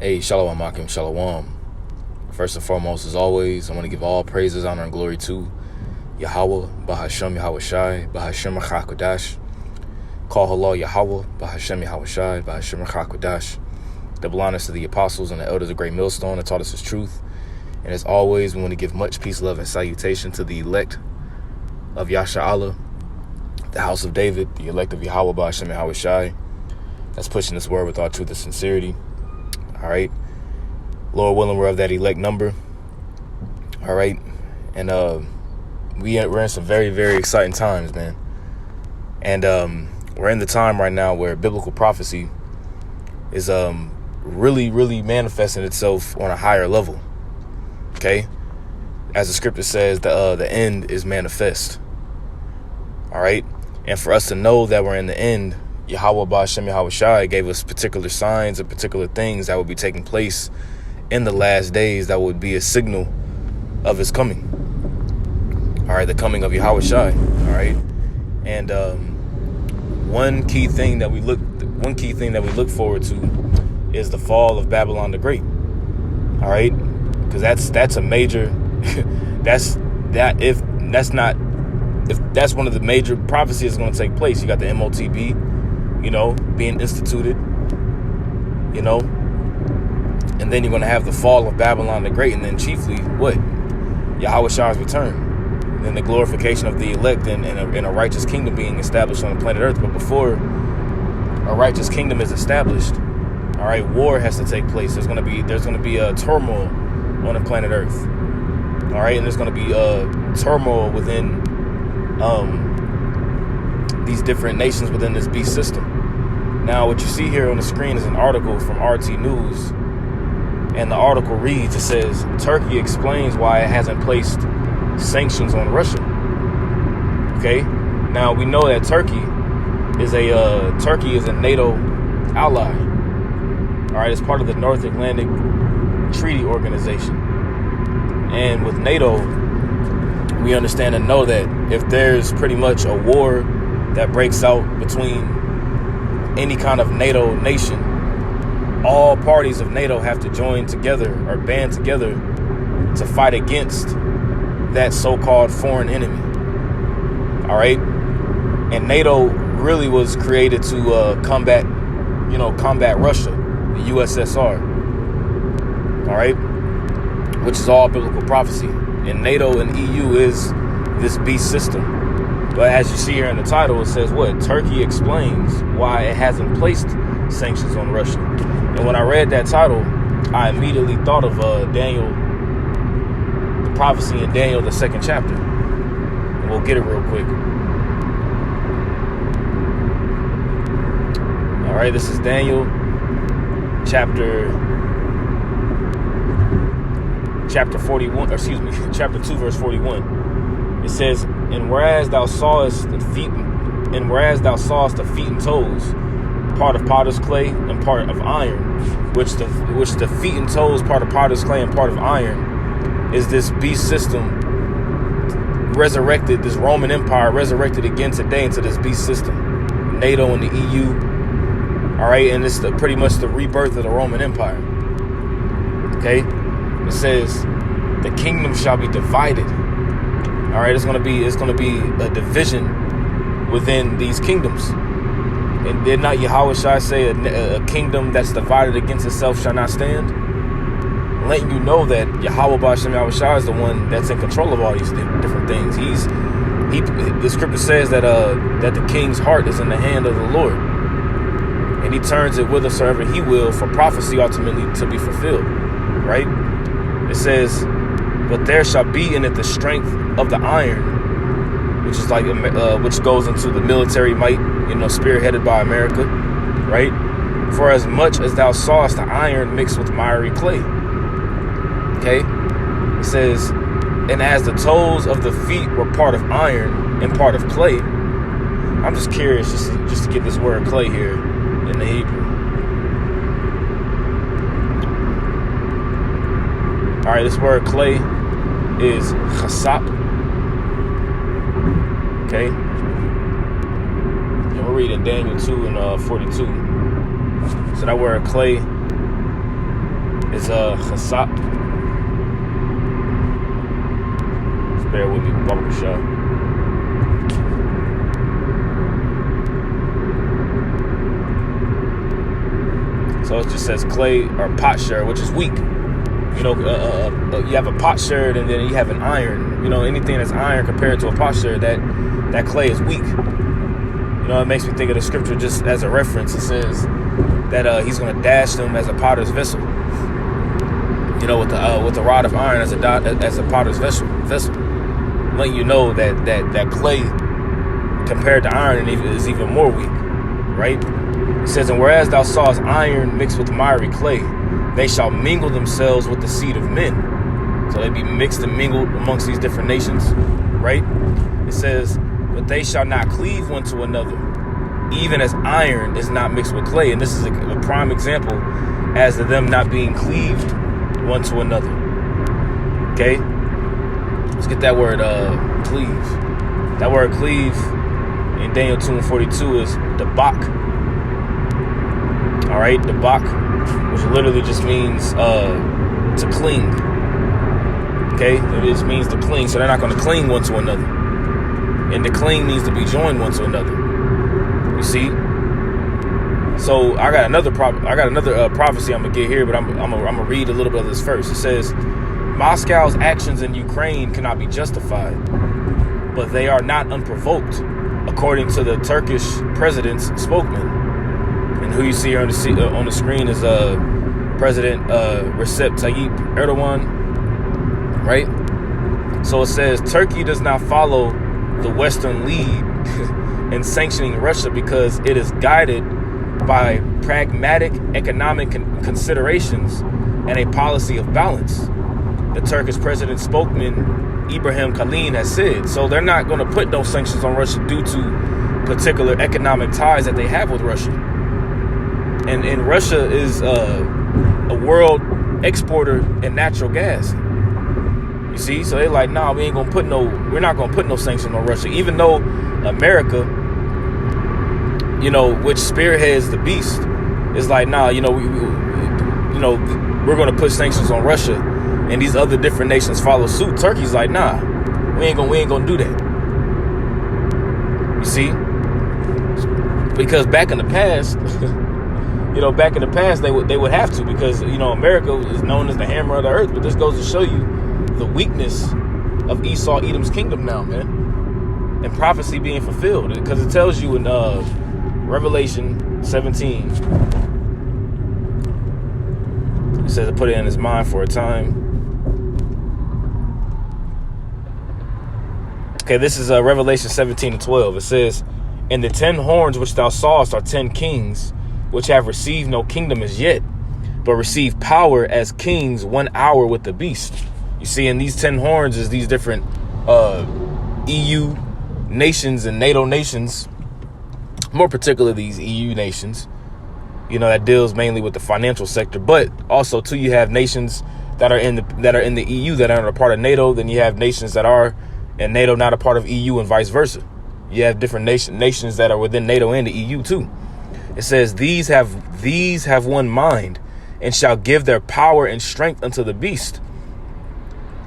Hey, Shalom Akim, Shalom. First and foremost, as always, I want to give all praises, honor, and glory to Yahweh, Bahashem Yahweh Shai, Bahashem Chakodash. Call Halal Yahweh, Bahashem Yahweh Shai, Bahashem Chakodash. Double honors to the apostles and the elders of Great Millstone that taught us his truth. And as always, we want to give much peace, love, and salutation to the elect of Yasha Allah, the house of David, the elect of Yahweh, Bahashem Yahweh Shai. That's pushing this word with all truth and sincerity. All right. Lord willing, we're of that elect number. All right. And we're in some very, very exciting times, man. And we're in the time right now where biblical prophecy is really, really manifesting itself on a higher level. Okay. As the scripture says, the end is manifest. All right. And for us to know that we're in the end, Yahweh Ba'Shem Yahweh Shai gave us particular signs and particular things that would be taking place in the last days that would be a signal of his coming. All right, the coming of Yahweh Shai. All right, and one key thing that we look forward to is the fall of Babylon the Great. All right, because that's a major if that's one of the major prophecies that's going to take place. You got the MOTB, being instituted, and then you're going to have the fall of Babylon the Great, and then chiefly what? Yahweh Shai's return, and then the glorification of the elect and a righteous kingdom being established on the planet Earth. But before a righteous kingdom is established, all right, war has to take place. There's going to be a turmoil on the planet Earth, all right, and there's going to be turmoil within these different nations within this beast system. Now, what you see here on the screen is an article from RT News, and the article reads, it says, Turkey explains why it hasn't placed sanctions on Russia. Okay, now we know that Turkey is a NATO ally. All right, it's part of the North Atlantic Treaty Organization, and with NATO, we understand and know that if there's pretty much a war that breaks out between any kind of NATO nation, all parties of NATO have to join together or band together to fight against that so-called foreign enemy. All right, and NATO really was created to combat Russia, the USSR. All right, which is all biblical prophecy. And NATO and EU is this beast system. But as you see here in the title, it says what? Turkey explains why it hasn't placed sanctions on Russia. And when I read that title, I immediately thought of Daniel, the prophecy in Daniel, the 2nd chapter. And we'll get it real quick. All right, this is Daniel chapter 41, chapter 2, verse 41. It says, and whereas thou sawest the feet and toes, part of potter's clay and part of iron, which the feet and toes, part of potter's clay and part of iron, is this beast system resurrected, this Roman Empire resurrected again today into this beast system, NATO and the EU. All right, and it's pretty much the rebirth of the Roman Empire. Okay. It says, the kingdom shall be divided. All right, it's going to be a division within these kingdoms. And did not Yahweh Shai say a kingdom that's divided against itself shall not stand? Letting you know that Yahweh Ba'Shem Yahweh Shai is the one that's in control of all these different things. The scripture says that the king's heart is in the hand of the Lord, and he turns it whithersoever he will for prophecy ultimately to be fulfilled. Right? It says, but there shall be in it the strength of the iron, which is which goes into the military might, spearheaded by America, right? For as much as thou sawest the iron mixed with miry clay. Okay? It says, and as the toes of the feet were part of iron and part of clay. I'm just curious just to get this word clay here in the Hebrew. All right, this word clay is chasap. Okay. And we're reading Daniel 2 and 42. So that word clay is Chasap. Just bear with me, Baba Shah. So it just says clay or potsherd, which is weak. You know, you have a potsherd and then you have an iron. You know, anything that's iron compared to a potsherd, that clay is weak. You know, it makes me think of the scripture just as a reference. It says that he's going to dash them as a potter's vessel. You know, with the rod of iron as a potter's vessel. Letting you know that clay compared to iron is even more weak, right? It says, and whereas thou sawest iron mixed with miry clay, they shall mingle themselves with the seed of men. So they be mixed and mingled amongst these different nations, right? It says, but they shall not cleave one to another, even as iron is not mixed with clay. And this is a prime example as to them not being cleaved one to another. Okay? Let's get that word cleave. That word cleave in Daniel 2:42 is debak. All right, debak, which literally just means to cling. Okay, it just means to cling. So they're not going to cling one to another, and to cling means to be joined one to another. You see. So I got another prophecy I'm gonna get here, but I'm gonna read a little bit of this first. It says, Moscow's actions in Ukraine cannot be justified, but they are not unprovoked, according to the Turkish president's spokesman. And who you see here on the screen is President Recep Tayyip Erdogan, right? So it says Turkey does not follow the Western lead in sanctioning Russia because it is guided by pragmatic economic considerations and a policy of balance. The Turkish president's spokesman Ibrahim Kalin has said. So they're not going to put no sanctions on Russia due to particular economic ties that they have with Russia. And Russia is a world exporter in natural gas. You see, so they're like, nah, we're not gonna put no sanctions on Russia, even though America, you know, which spearheads the beast, is like, nah, you know, we're gonna put sanctions on Russia, and these other different nations follow suit. Turkey's like, nah, we ain't gonna do that. You see, because back in the past. You know, back in the past, they would have to, because, you know, America is known as the hammer of the earth. But this goes to show you the weakness of Esau, Edom's kingdom now, man. And prophecy being fulfilled. Because it tells you in Revelation 17, it says to put it in his mind for a time. Okay, this is Revelation 17:12. It says, and the 10 horns which thou sawest are 10 kings, which have received no kingdom as yet, but receive power as kings 1 hour with the beast. You see, in these 10 horns is these different EU nations and NATO nations, more particularly these EU nations, you know, that deals mainly with the financial sector. But also, too, you have nations that are in the EU that aren't a part of NATO. Then you have nations that are in NATO, not a part of EU, and vice versa. You have different nations that are within NATO and the EU, too. It says, these have one mind, and shall give their power and strength unto the beast.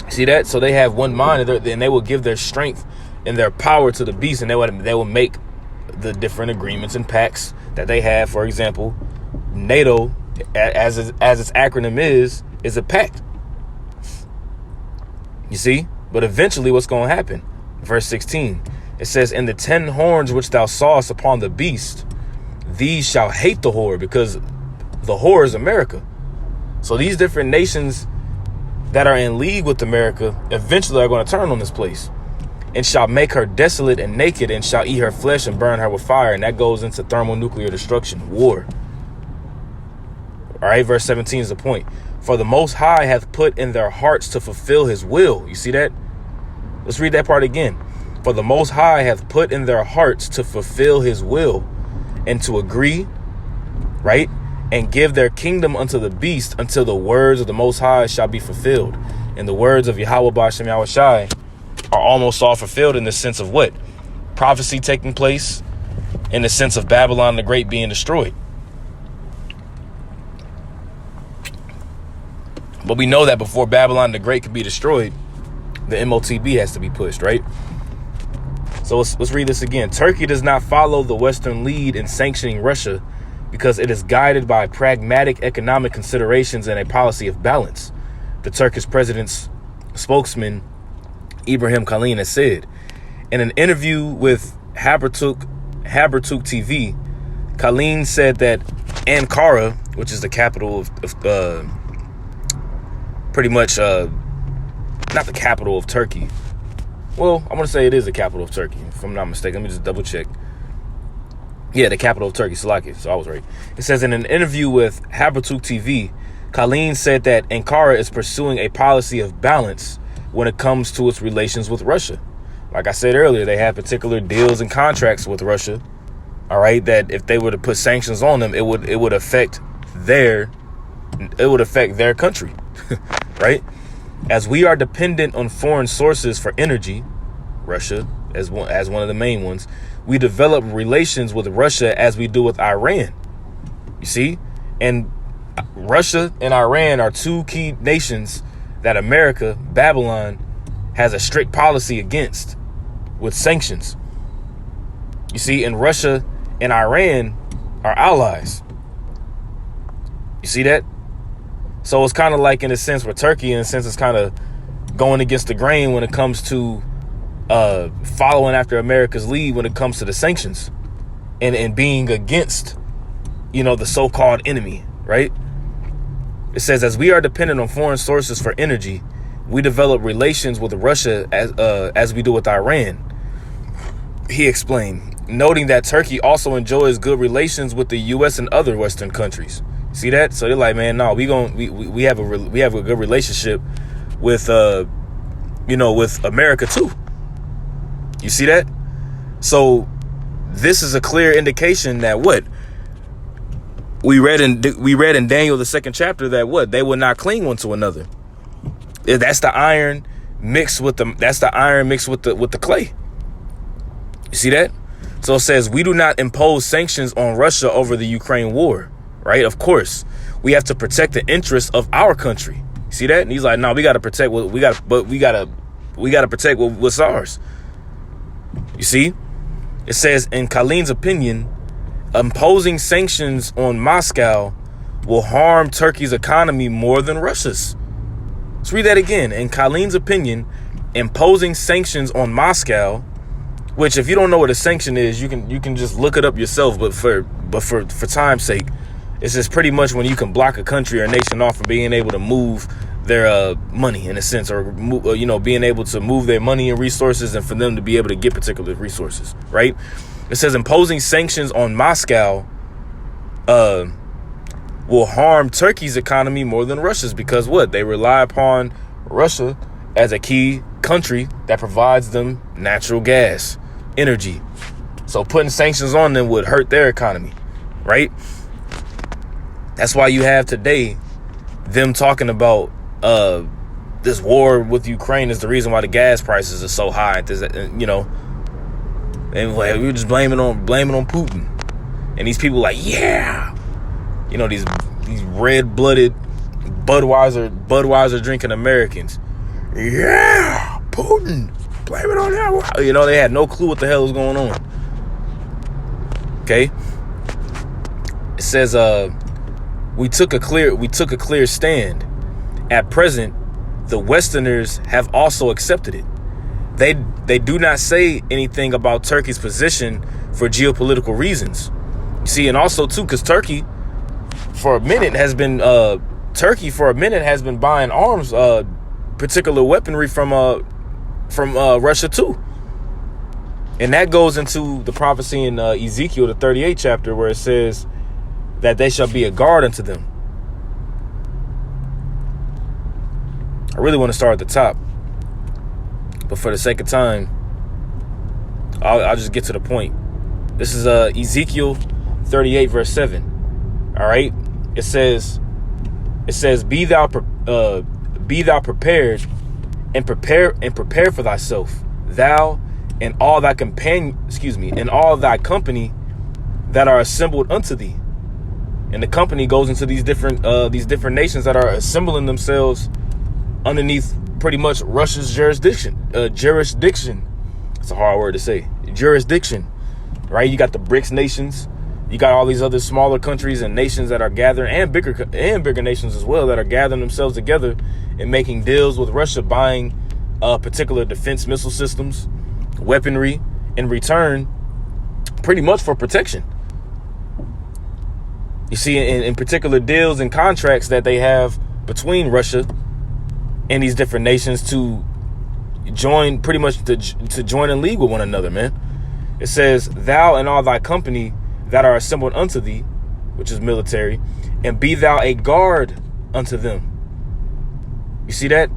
See that? So they have one mind, and they will give their strength and their power to the beast, and they will make the different agreements and pacts that they have. For example, NATO, as its acronym is a pact. You see? But eventually what's going to happen? Verse 16, it says, and the 10 horns which thou sawest upon the beast, these shall hate the whore, because the whore is America. So these different nations that are in league with America eventually are going to turn on this place, and shall make her desolate and naked, and shall eat her flesh and burn her with fire. And that goes into thermonuclear destruction, war. All right, verse 17 is the point. For the Most High hath put in their hearts to fulfill his will. You see that? Let's read that part again. For the Most High hath put in their hearts to fulfill his will, and to agree, right, and give their kingdom unto the beast, until the words of the Most High shall be fulfilled. And the words of Yahweh B'Shem Yahweh Shai are almost all fulfilled in the sense of what? Prophecy taking place, in the sense of Babylon the Great being destroyed. But we know that before Babylon the Great could be destroyed, the MOTB has to be pushed, right? So let's read this again. Turkey does not follow the Western lead in sanctioning Russia because it is guided by pragmatic economic considerations and a policy of balance, the Turkish president's spokesman, Ibrahim Kalin, has said. In an interview with Haberturk TV, Kalin said that Ankara, which is the capital of pretty much, not the capital of Turkey. Well, I'm going to say it is the capital of Turkey, if I'm not mistaken. Let me just double check. Yeah, the capital of Turkey, Slovakia. So I was right. It says in an interview with Haberturk TV, Kalin said that Ankara is pursuing a policy of balance when it comes to its relations with Russia. Like I said earlier, they have particular deals and contracts with Russia. All right, that if they were to put sanctions on them, it would affect their country, right? As we are dependent on foreign sources for energy, Russia as one of the main ones, we develop relations with Russia as we do with Iran. You see, and Russia and Iran are two key nations that America, Babylon, has a strict policy against with sanctions. You see, and Russia and Iran are allies. You see that? So it's kind of like, in a sense, for Turkey, in a sense, it's kind of going against the grain when it comes to following after America's lead when it comes to the sanctions and being against, the so-called enemy, right? It says, as we are dependent on foreign sources for energy, we develop relations with Russia as we do with Iran. He explained, noting that Turkey also enjoys good relations with the U.S. and other Western countries. See that? So they're like, man, no, we have a good relationship with with America too. You see that? So this is a clear indication that what we read in Daniel the 2nd chapter, that what they will not cling one to another. That's the iron mixed with the clay. You see that? So it says we do not impose sanctions on Russia over the Ukraine war. Right? Of course, we have to protect the interests of our country. See that? And he's like, no, we got to protect what we got, but we got to protect what's ours. You see, it says, in Kalin's opinion, imposing sanctions on Moscow will harm Turkey's economy more than Russia's. Let's read that again. In Kalin's opinion, imposing sanctions on Moscow, which, if you don't know what a sanction is, you can just look it up yourself. But for time's sake, it's just pretty much when you can block a country or a nation off from being able to move their money, in a sense, or being able to move their money and resources, and for them to be able to get particular resources, right? It says imposing sanctions on Moscow will harm Turkey's economy more than Russia's, because what? They rely upon Russia as a key country that provides them natural gas, energy. So putting sanctions on them would hurt their economy, right? That's why you have today them talking about this war with Ukraine is the reason why the gas prices are so high. And we're just blaming on Putin. And these people like, yeah, these red-blooded Budweiser drinking Americans. Yeah, Putin, blame it on that. They had no clue what the hell was going on. Okay, it says we took a clear stand. At present, the Westerners have also accepted it. They do not say anything about Turkey's position for geopolitical reasons. You see, and also too, because Turkey for a minute has been buying arms, particular weaponry from Russia too. And that goes into the prophecy in Ezekiel, the 38th chapter, where it says that they shall be a guard unto them. I really want to start at the top, but for the sake of time, I'll just get to the point. This is Ezekiel 38 verse 7. All right, it says, "Be thou prepared, and prepare for thyself, thou and all thy and all thy company that are assembled unto thee." And the company goes into these different nations that are assembling themselves underneath pretty much Russia's jurisdiction. It's a hard word to say. Jurisdiction, right? You got the BRICS nations. You got all these other smaller countries and nations that are gathering, and bigger nations as well, that are gathering themselves together and making deals with Russia, buying particular defense missile systems, weaponry in return, pretty much for protection. You see, in particular deals and contracts that they have between Russia and these different nations to join, pretty much to join in league with one another, man. It says, thou and all thy company that are assembled unto thee, which is military, and be thou a guard unto them. You see that?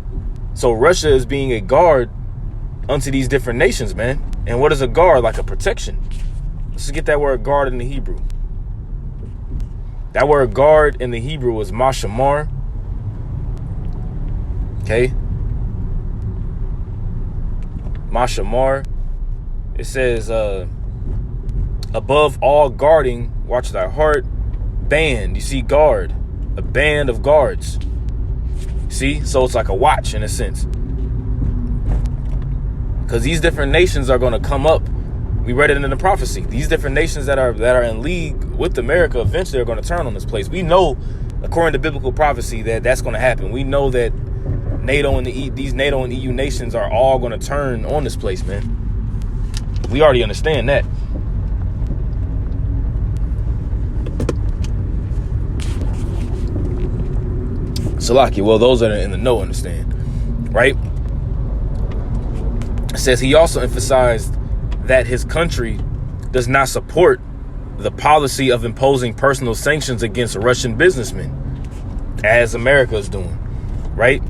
So Russia is being a guard unto these different nations, man. And what is a guard? Like a protection. Let's get that word guard in the Hebrew. That word guard in the Hebrew is mashamar. Okay. Mashamar. It says, above all guarding, watch thy heart. Band. You see, guard. A band of guards. See? So it's like a watch in a sense. Because these different nations are going to come up. We read it in the prophecy. These different nations that are in league with America eventually are going to turn on this place. We know, according to biblical prophecy, that that's going to happen. We know that NATO and these NATO and EU nations are all going to turn on this place, man. We already understand that. Salaki, well, those that are in the know understand, right? It says he also emphasized that his country does not support the policy of imposing personal sanctions against Russian businessmen, as America is doing, right?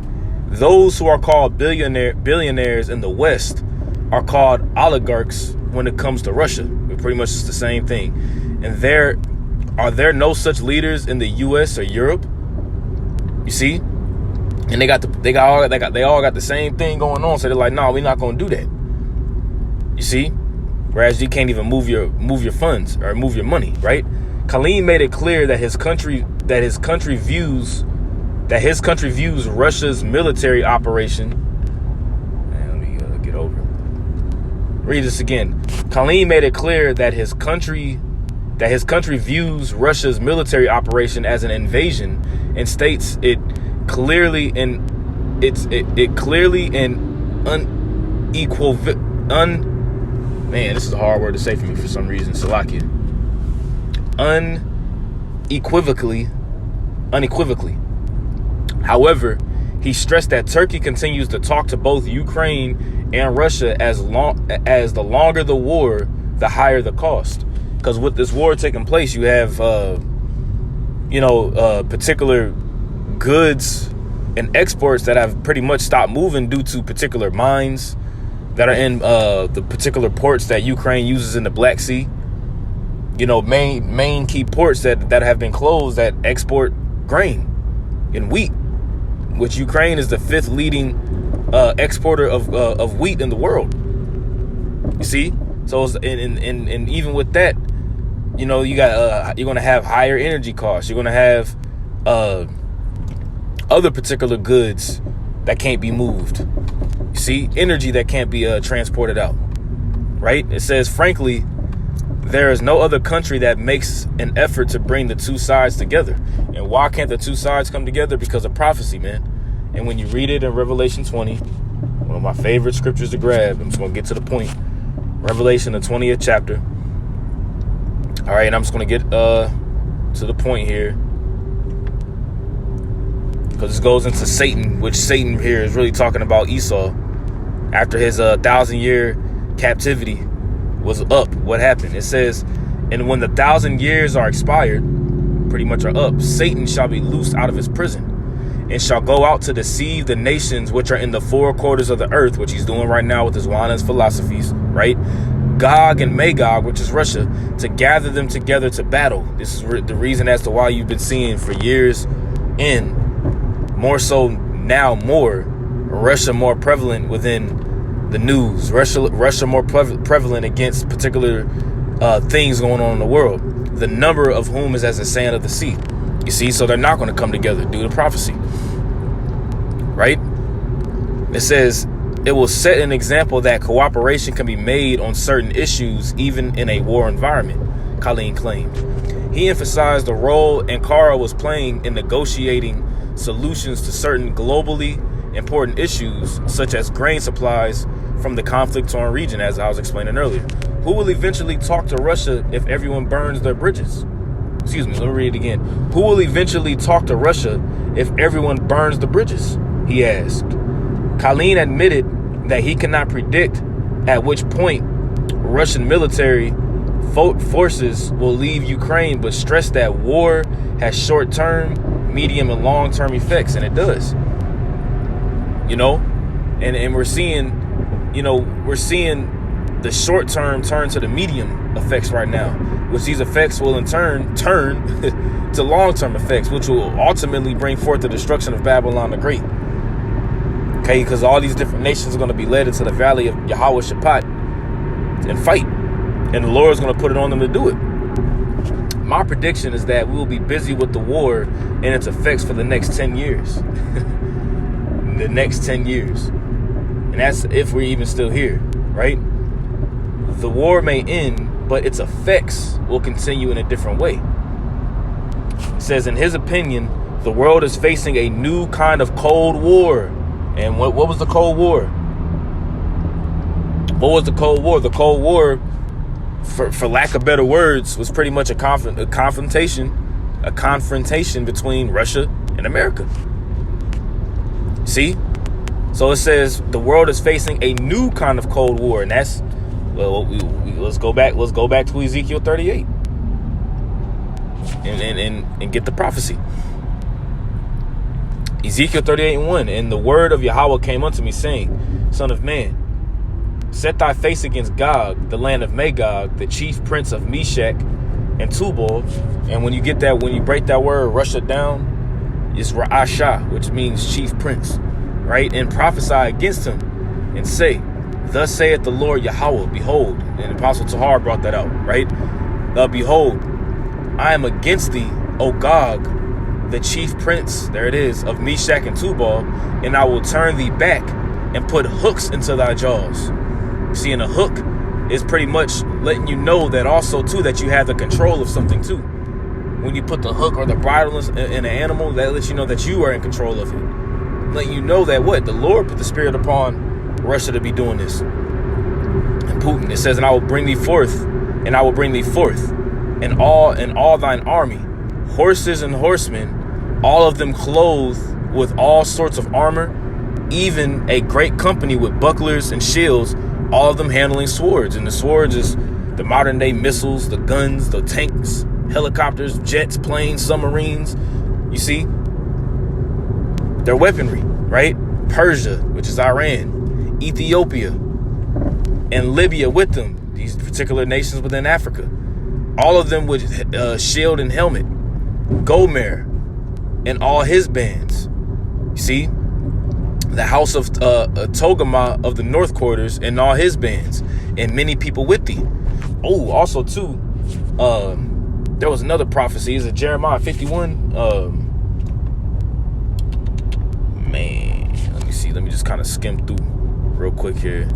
Those who are called billionaires in the West are called oligarchs when it comes to Russia. Pretty much it's the same thing. And are there no such leaders in the U.S. or Europe? You see? And they all got the same thing going on. So they're like, no, we're not going to do that. You see? Whereas you can't even move your funds or move your money, right? Khalid made it clear that his country views Russia's military operation. Man, let me get over it. Read this again. Khalid made it clear that his country views Russia's military operation as an invasion, and states it clearly and man, this is a hard word to say for me for some reason. Salakia. Unequivocally. However, he stressed that Turkey continues to talk to both Ukraine and Russia as the longer the war, the higher the cost. Because with this war taking place, you have, particular goods and exports that have pretty much stopped moving due to particular mines that are in the particular ports that Ukraine uses in the Black Sea. You know, main key ports that have been closed that export grain and wheat, which Ukraine is the 5th leading exporter of wheat in the world. You see? So and even with that, you know, you're going to have higher energy costs. You're going to have other particular goods that can't be moved. You see, energy that can't be transported out, right? It says, frankly, there is no other country that makes an effort to bring the two sides together. And why can't the two sides come together? Because of prophecy, man. And when you read it in Revelation 20, one of my favorite scriptures to grab, I'm just going to get to the point. Revelation, the 20th chapter. All right, and I'm just going to get to the point here, because this goes into Satan, which Satan here is really talking about Esau. After his 1,000-year captivity was up, what happened? It says, and when the 1,000 years are expired, pretty much are up, Satan shall be loosed out of his prison and shall go out to deceive the nations which are in the 4 quarters of the earth, which he's doing right now with his wine and his philosophies, right? Gog and Magog, which is Russia, to gather them together to battle. This is the reason as to why you've been seeing for years in, more so now, Russia more prevalent within the news. Russia more prevalent against particular things going on in the world. the number of whom is as the sand of the sea. You see, so they're not going to come together due to prophecy, right? It says, it will set an example that cooperation can be made on certain issues, even in a war environment, Khalil claimed. He emphasized the role Ankara was playing in negotiating solutions to certain globally important issues, such as grain supplies from the conflict-torn region, as I was explaining earlier. Who will eventually talk to Russia if everyone burns their bridges? Excuse me, let me read it again. Who will eventually talk to Russia if everyone burns the bridges? He asked. Khalil admitted that he cannot predict at which point Russian military forces will leave Ukraine, but stressed that war has short-term, medium, and long-term effects, and it does. You know, and we're seeing the short-term turn to the medium effects right now, which these effects will in turn to long-term effects, which will ultimately bring forth the destruction of Babylon the Great. Okay, because all these different nations are going to be led into the valley of Yahweh Shaphat and fight, and the Lord is going to put it on them to do it. My prediction is that we will be busy with the war and its effects for the next 10 years. The next 10 years. And that's if we're even still here, right? The war may end, but its effects will continue in a different way. It says, in his opinion, the world is facing a new kind of Cold War. And what was the Cold War? What was the Cold War? The Cold War, for lack of better words, was pretty much a confrontation between Russia and America. See? So it says the world is facing a new kind of Cold War, and that's, well, let's go back to Ezekiel 38 and get the prophecy. Ezekiel 38:1, and the word of Yahweh came unto me, saying, Son of man, set thy face against Gog, the land of Magog, the chief prince of Meshach and Tubal. And when you break that word, Russia down, it's Ra'asha, which means chief prince, right? And prophesy against him and say, thus saith the Lord Yahweh, behold, and Apostle Tahar brought that out, right? Behold, I am against thee, O Gog, the chief prince, there it is, of Meshach and Tubal, and I will turn thee back and put hooks into thy jaws. See, and a hook is pretty much letting you know that also, too, that you have the control of something, too. When you put the hook or the bridle in an animal, that lets you know that you are in control of it. Letting you know that what? The Lord put the spirit upon Russia to be doing this. And Putin, it says, and I will bring thee forth, and all thine army, horses and horsemen, all of them clothed with all sorts of armor, even a great company with bucklers and shields, all of them handling swords. And the swords is the modern day missiles, the guns, the tanks, helicopters, jets, planes, submarines. You see, their weaponry, right? Persia, which is Iran, Ethiopia, and Libya with them, these particular nations within Africa. All of them with shield and helmet. Gomer and all his bands. You see, the house of Togama of the North Quarters and all his bands, and many people with thee. Oh, also too, there was another prophecy. Is it Jeremiah 51? Man, let me see. Let me just kind of skim through real quick here.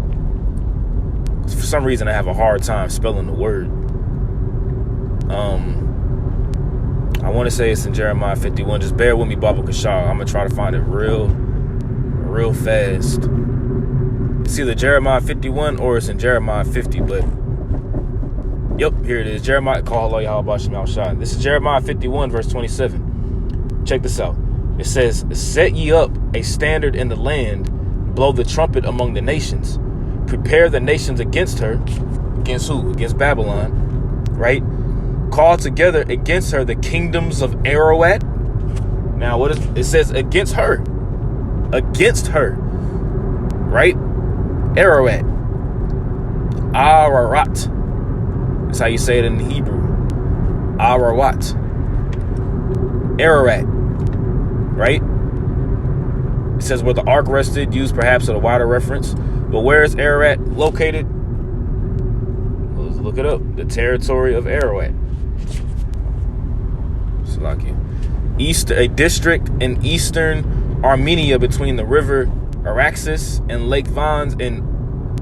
For some reason, I have a hard time spelling the word. I want to say it's in Jeremiah 51. Just bear with me, Baba Kashar. I'm going to try to find it real fast. It's either Jeremiah 51 or it's in Jeremiah 50, but yep, here it is. Jeremiah, this is Jeremiah 51, verse 27. Check this out. It says, set ye up a standard in the land, blow the trumpet among the nations, prepare the nations against her. Against who? Against Babylon, right? Call together against her the kingdoms of Ararat. Now, what is it? Says against her, right? Ararat, that's how you say it in Hebrew. Ararat, right? It says where the ark rested, used perhaps at a wider reference. But where is Ararat located? Let's look it up. The territory of Ararat. a district in eastern Armenia between the river Araxes and Lake Vans in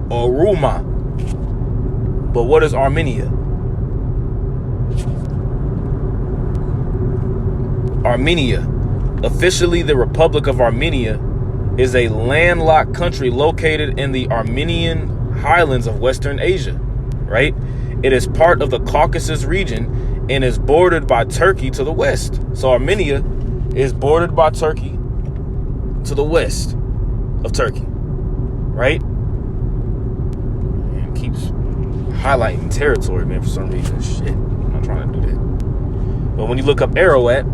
Oruma. But what is Armenia? Armenia, officially the Republic of Armenia, is a landlocked country located in the Armenian highlands of Western Asia, right? It is part of the Caucasus region and is bordered by Turkey to the west. So Armenia is bordered by Turkey to the west of Turkey, right? And keeps highlighting territory, man, for some reason. Shit, I'm not trying to do that. But when you look up Ararat,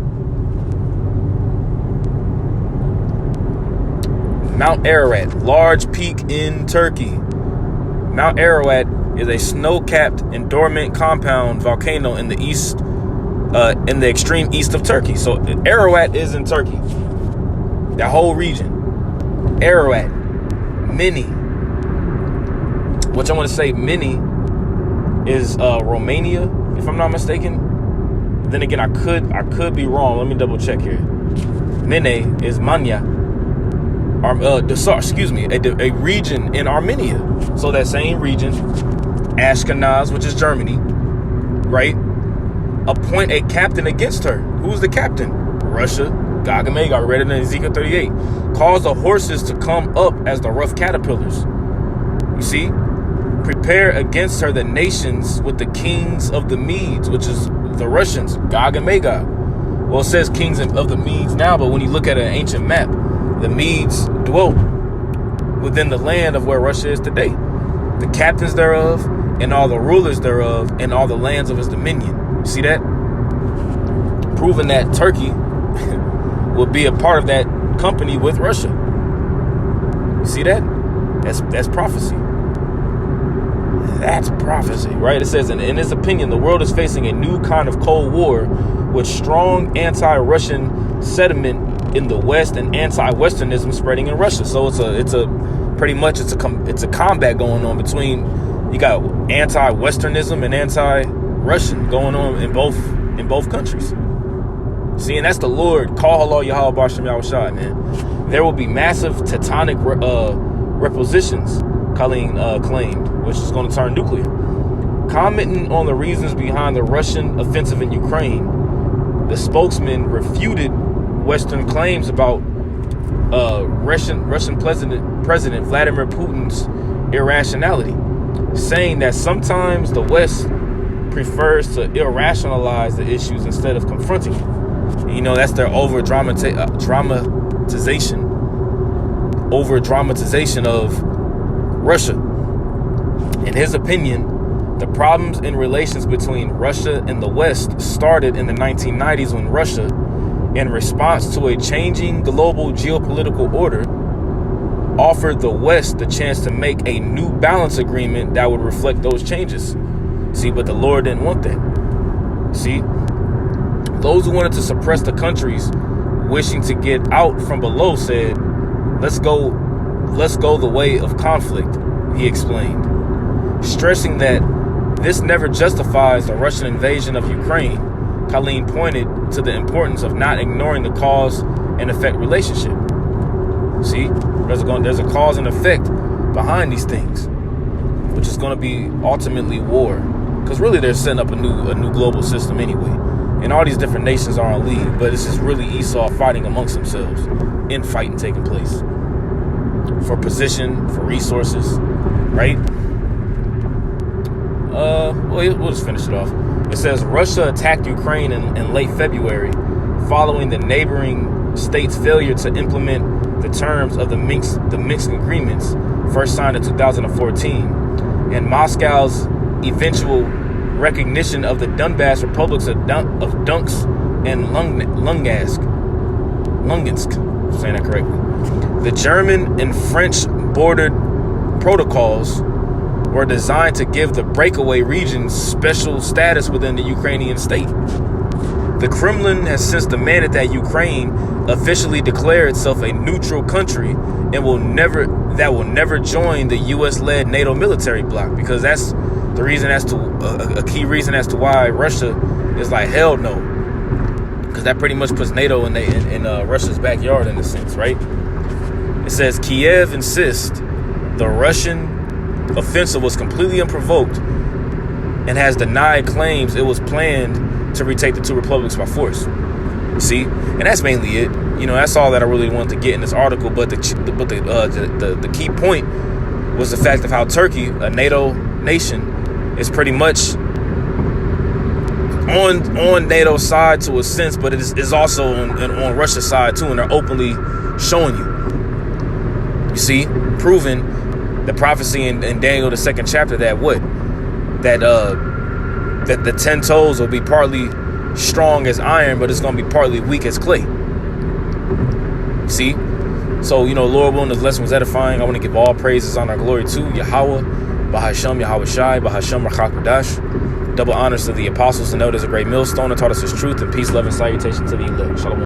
Mount Ararat, large peak in Turkey. Mount Ararat is a snow-capped and dormant compound volcano in the east, in the extreme east of Turkey. So Ararat is in Turkey. That whole region. Ararat, Mini. Which I want to say Mini is Romania, if I'm not mistaken. Then again, I could be wrong. Let me double check here. Mene is Manya. A region in Armenia. So that same region, Ashkenaz, which is Germany, right? Appoint a captain against her. Who's the captain? Russia. Gog and Magog, read it in Ezekiel 38. Cause the horses to come up as the rough caterpillars. You see? Prepare against her the nations with the kings of the Medes, which is the Russians, Gog and Magog. Well, it says kings of the Medes now, but when you look at an ancient map, the Medes dwelt within the land of where Russia is today. The captains thereof, and all the rulers thereof, and all the lands of his dominion. You see that? Proving that Turkey will be a part of that company with Russia. You see that? That's prophecy. That's prophecy, right? It says, in his opinion, the world is facing a new kind of Cold War with strong anti-Russian sentiment in the West and anti-Westernism spreading in Russia. So it's a combat going on between, you got anti-Westernism and anti-Russian going on in both countries. See, and that's the Lord, Call Halal Yahweh Bashem Yahushai, man. There will be massive tectonic repositions, Colleen claimed, which is going to turn nuclear. Commenting on the reasons behind the Russian offensive in Ukraine, the spokesman refuted Western claims about Russian President Vladimir Putin's irrationality, saying that sometimes the West prefers to irrationalize the issues instead of confronting it. You know, that's their over-dramatization of Russia. In his opinion, the problems in relations between Russia and the West started in the 1990s when Russia, in response to a changing global geopolitical order, offered the West the chance to make a new balance agreement that would reflect those changes. See, but the Lord didn't want that. See, those who wanted to suppress the countries wishing to get out from below said, let's go the way of conflict, he explained, stressing that this never justifies the Russian invasion of Ukraine. Colleen pointed to the importance of not ignoring the cause and effect relationship. See, there's a cause and effect behind these things, which is going to be ultimately war. Because really they're setting up a new global system anyway. And all these different nations are on league, but it's just really Esau fighting amongst themselves, infighting taking place. For position, for resources, right? We'll just finish it off. It says Russia attacked Ukraine in late February following the neighboring state's failure to implement the terms of the Minsk agreements, first signed in 2014, and Moscow's eventual recognition of the Donbass republics of Donetsk and Lugansk, saying that correctly. The German and French bordered protocols were designed to give the breakaway regions special status within the Ukrainian state. The Kremlin has since demanded that Ukraine officially declare itself a neutral country and will never join the U.S.-led NATO military bloc, because that's the reason a key reason as to why Russia is like, hell no. Because that pretty much puts NATO in Russia's backyard in a sense, right? It says Kiev insists the Russian offensive was completely unprovoked and has denied claims it was planned to retake the two republics by force. See, and that's mainly it. That's all that I really wanted to get in this article. But the key point was the fact of how Turkey, a NATO nation, is pretty much on NATO's side to a sense, but it is also on Russia's side too, and they're openly showing you. You see, proving the prophecy in Daniel the 2nd chapter that the 10 toes will be partly strong as iron, but it's going to be partly weak as clay. See? So, Lord willing, this lesson was edifying. I want to give all praises, honor, glory to Yahweh, Bahashem, Yahweh Shai, Bahashem, Rachak. Double honors to the apostles and elders, a great millstone that taught us his truth, and peace, love, and salutation to the elect. Shalom.